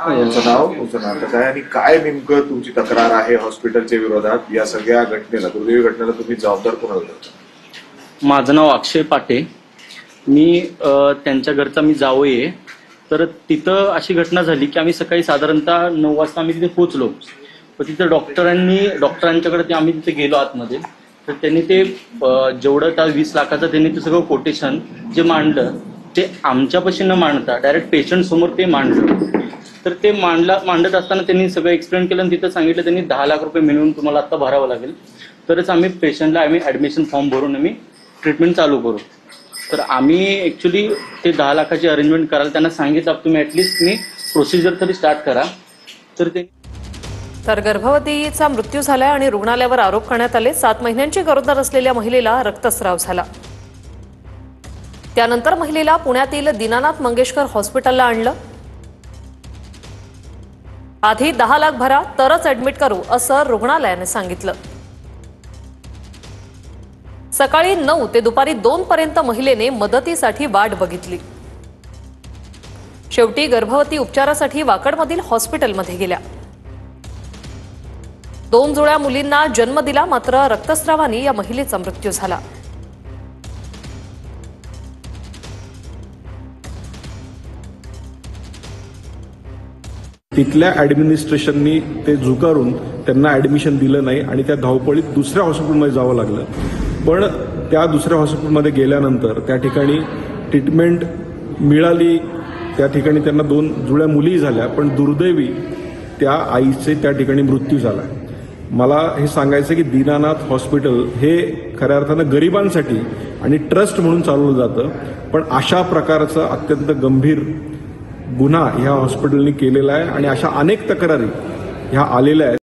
तुमचं नाव तुमचं नातं काय आणि काय नेमकं तुमची तक्रार आहे हॉस्पिटलच्या विरोधात? या सगळ्या घटनेला, दुर्दैवी घटनेला तुम्ही जबाबदार कोण आहात? माझं नाव अक्षय पाटे. मी त्यांच्या घरचा मी जावई आहे. तर तिथं अशी घटना झाली की आम्ही सकाळी साधारणतः 9 वाजता आम्ही तिथे पोहोचलो. तर तिथं डॉक्टरांच्याकडे आम्ही तिथे गेलो आतमध्ये. तर त्यांनी ते जेवढं त्या 20 लाखाचं त्यांनी ते सगळं कोटेशन जे मांडलं ते आमच्यापाशी न मांडता डायरेक्ट पेशंट समोर ते मांडलं. तर ते मांडत असताना त्यांनी सगळं एक्सप्लेन केलं आणि तिथं सांगितलं त्यांनी 10 लाख रुपये मिनिमम तुम्हाला आता भरावं लागेल, तरच आम्ही पेशंटला ॲडमिशन फॉर्म भरून आम्ही ट्रीटमेंट चालू करू. तर आम्ही ॲक्च्युली ते 10 लाखाची अरेंजमेंट करायला त्यांना सांगितलं तुम्ही ॲटलिस्ट तुम्ही प्रोसिजर तरी स्टार्ट करा. तर गर्भवतीचा मृत्यू झाला आणि रुग्णालयावर आरोप करण्यात आले. 7 महिन्यांची गरोदर असलेल्या महिलेला रक्तस्राव झाला. त्यानंतर महिलेला पुण्यातील दीनानाथ मंगेशकर हॉस्पिटलला आणलं. आधी 10 लाख भरा तरच ऍडमिट करू असं रुग्णालयाने सांगितलं. सकाळी 9 ते दुपारी 2 पर्यंत महिलेने मदतीसाठी वाट बघितली. शेवटी गर्भवती उपचारासाठी वाकडमधील हॉस्पिटलमध्ये गेल्या. 2 जुळ्या मुलींना जन्म दिला, मात्र रक्तस्रावाने या महिलेचा मृत्यू झाला. तिथल्या ॲडमिनिस्ट्रेशननी ते झुकारून त्यांना ॲडमिशन दिलं नाही आणि त्या धावपळीत दुसऱ्या हॉस्पिटलमध्ये जावं लागलं. पण त्या दुसऱ्या हॉस्पिटलमध्ये गेल्यानंतर त्या ठिकाणी ट्रीटमेंट मिळाली. त्या ठिकाणी त्यांना 2 जुळ्या मुली झाल्या, पण दुर्दैवी त्या आईचे त्या ठिकाणी मृत्यू झाला. मला हे सांगायचं की दीनानाथ हॉस्पिटल हे खऱ्या अर्थानं गरिबांसाठी आणि ट्रस्ट म्हणून चालवलं जातं, पण अशा प्रकारचा अत्यंत गंभीर गुन्हा ह्या हॉस्पिटलने केलेला आहे आणि अशा अनेक तक्रारी ह्या आलेल्या आहेत.